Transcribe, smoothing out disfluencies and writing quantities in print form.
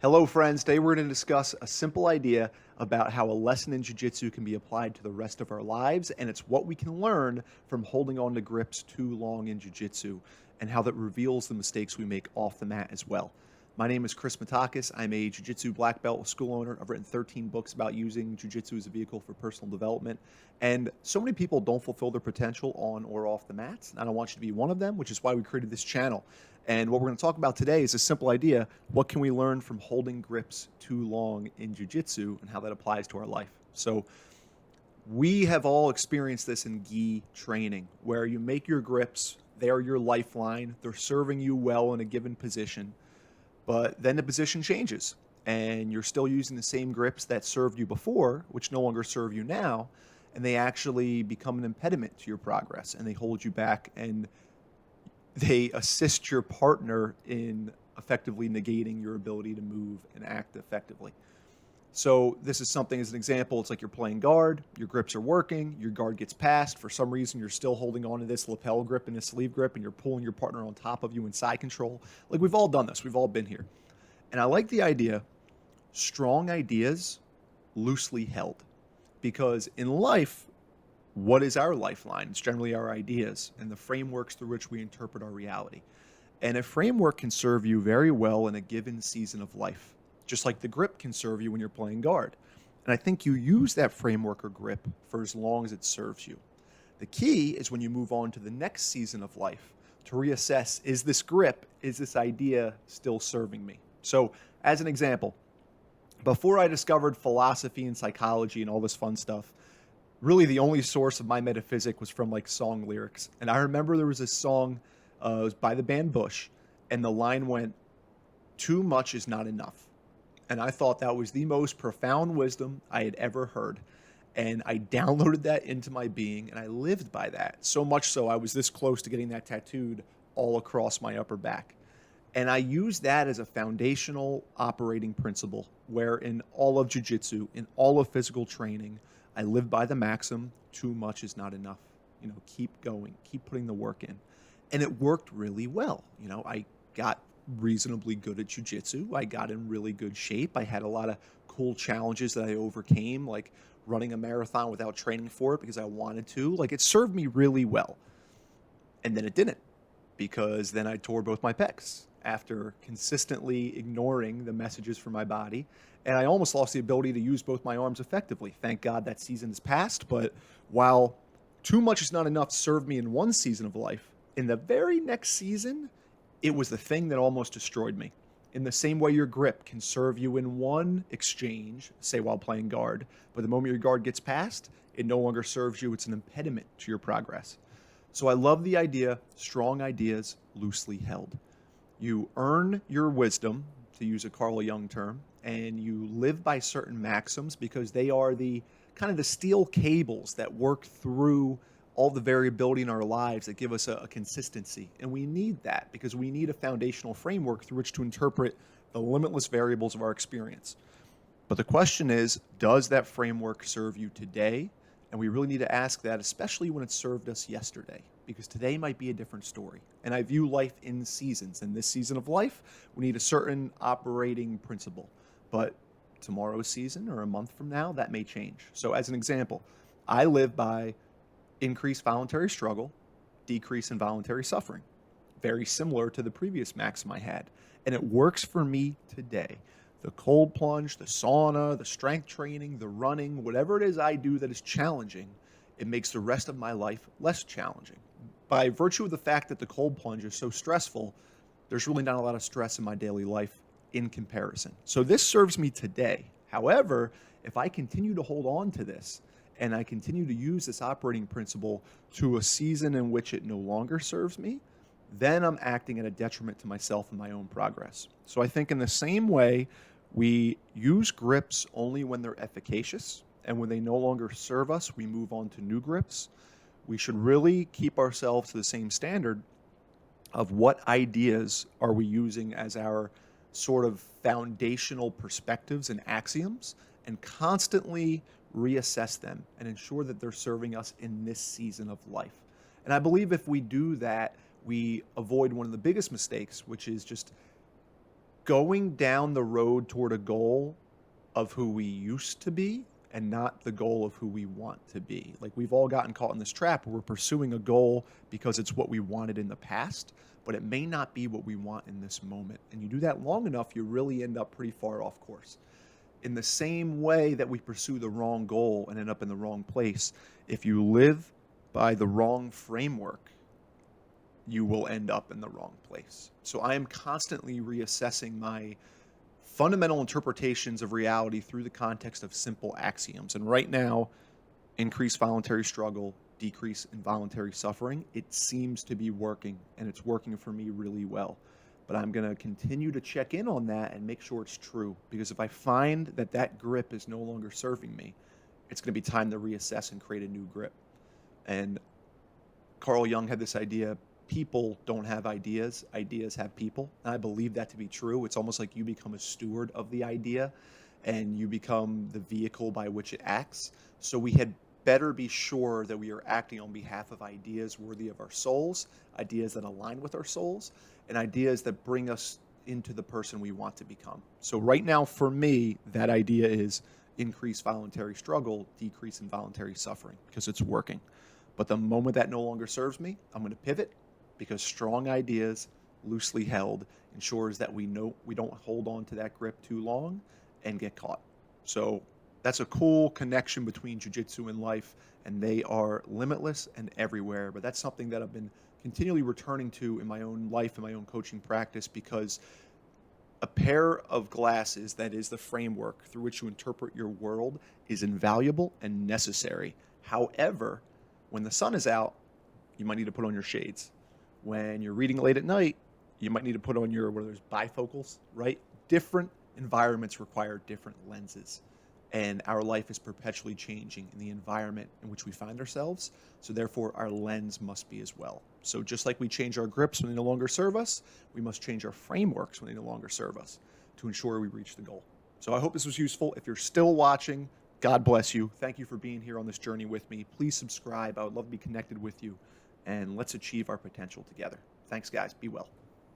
Hello, friends. Today we're going to discuss a simple idea about how a lesson in jiu-jitsu can be applied to the rest of our lives, and it's what we can learn from holding on to grips too long in jiu-jitsu, and how that reveals the mistakes we make off the mat as well. My name is Chris Matakas. I'm a jiu-jitsu black belt school owner. I've written 13 books about using jiu-jitsu as a vehicle for personal development, and so many people don't fulfill their potential on or off the mats. And I don't want you to be one of them, which is why we created this channel. And what we're going to talk about today is a simple idea. What can we learn from holding grips too long in jiu-jitsu and how that applies to our life? So we have all experienced this in gi training, where you make your grips, they're your lifeline, they're serving you well in a given position, but then the position changes and you're still using the same grips that served you before, which no longer serve you now, and they actually become an impediment to your progress and they hold you back and they assist your partner in effectively negating your ability to move and act effectively. So this is something as an example, it's like you're playing guard, your grips are working, your guard gets passed. For some reason, you're still holding on to this lapel grip and this sleeve grip, and you're pulling your partner on top of you in side control. Like we've all done this, we've all been here. And I like the idea, strong ideas loosely held. Because in life, what is our lifeline? It's generally our ideas and the frameworks through which we interpret our reality. And a framework can serve you very well in a given season of life, just like the grip can serve you when you're playing guard. And I think you use that framework or grip for as long as it serves you. The key is when you move on to the next season of life to reassess, is this grip, is this idea still serving me? So, as an example, before I discovered philosophy and psychology and all this fun stuff, really the only source of my metaphysic was from like song lyrics. And I remember there was this song, it was by the band Bush, and the line went, "Too much is not enough." And I thought that was the most profound wisdom I had ever heard. And I downloaded that into my being and I lived by that. So much so I was this close to getting that tattooed all across my upper back. And I use that as a foundational operating principle where in all of jujitsu, in all of physical training, I live by the maxim, too much is not enough. Keep going, keep putting the work in. And it worked really well. I got reasonably good at jujitsu. I got in really good shape. I had a lot of cool challenges that I overcame, like running a marathon without training for it because I wanted to. Like it served me really well. And then it didn't, because then I tore both my pecs after consistently ignoring the messages from my body. And I almost lost the ability to use both my arms effectively. Thank God that season is past. But while too much is not enough served me in one season of life, in the very next season, it was the thing that almost destroyed me. In the same way your grip can serve you in one exchange, say while playing guard, but the moment your guard gets passed, it no longer serves you. It's an impediment to your progress. So I love the idea, strong ideas loosely held. You earn your wisdom, to use a Carl Jung term, and you live by certain maxims because they are the kind of the steel cables that work through all the variability in our lives that give us a consistency. And we need that because we need a foundational framework through which to interpret the limitless variables of our experience. But the question is, does that framework serve you today? And we really need to ask that, especially when it served us yesterday, because today might be a different story. And I view life in seasons. In this season of life, we need a certain operating principle. But tomorrow's season or a month from now, that may change. So as an example, I live by increase voluntary struggle, decrease involuntary suffering. Very similar to the previous maxim I had. And it works for me today. The cold plunge, the sauna, the strength training, the running, whatever it is I do that is challenging, it makes the rest of my life less challenging. By virtue of the fact that the cold plunge is so stressful, there's really not a lot of stress in my daily life in comparison. So this serves me today. However, if I continue to hold on to this and I continue to use this operating principle to a season in which it no longer serves me, then I'm acting at a detriment to myself and my own progress. So I think in the same way, we use grips only when they're efficacious, and when they no longer serve us, we move on to new grips. We should really keep ourselves to the same standard of what ideas are we using as our sort of foundational perspectives and axioms, and constantly reassess them and ensure that they're serving us in this season of life. And I believe if we do that, we avoid one of the biggest mistakes, which is just going down the road toward a goal of who we used to be and not the goal of who we want to be. Like, we've all gotten caught in this trap where we're pursuing a goal because it's what we wanted in the past, but it may not be what we want in this moment. And you do that long enough, you really end up pretty far off course. In the same way that we pursue the wrong goal and end up in the wrong place, if you live by the wrong framework, you will end up in the wrong place. So I am constantly reassessing my fundamental interpretations of reality through the context of simple axioms. And right now, increase voluntary struggle, decrease involuntary suffering, it seems to be working, and it's working for me really well. But I'm going to continue to check in on that and make sure it's true, because if I find that that grip is no longer serving me, it's going to be time to reassess and create a new grip. And Carl Jung had this idea: people don't have ideas, ideas have people. And I believe that to be true. It's almost like you become a steward of the idea and you become the vehicle by which it acts. So we had better be sure that we are acting on behalf of ideas worthy of our souls, ideas that align with our souls, and ideas that bring us into the person we want to become. So right now, for me, that idea is increase voluntary struggle, decrease involuntary suffering, because it's working. But the moment that no longer serves me, I'm going to pivot, because strong ideas, loosely held, ensures that we don't hold on to that grip too long and get caught. So that's a cool connection between jiu-jitsu and life, and they are limitless and everywhere. But that's something that I've been continually returning to in my own life and my own coaching practice, because a pair of glasses that is the framework through which you interpret your world is invaluable and necessary. However, when the sun is out, you might need to put on your shades. When you're reading late at night, you might need to put on your, where there's bifocals, right? Different environments require different lenses. And our life is perpetually changing in the environment in which we find ourselves. So therefore, our lens must be as well. So just like we change our grips when they no longer serve us, we must change our frameworks when they no longer serve us to ensure we reach the goal. So I hope this was useful. If you're still watching, God bless you. Thank you for being here on this journey with me. Please subscribe. I would love to be connected with you. And let's achieve our potential together. Thanks, guys. Be well.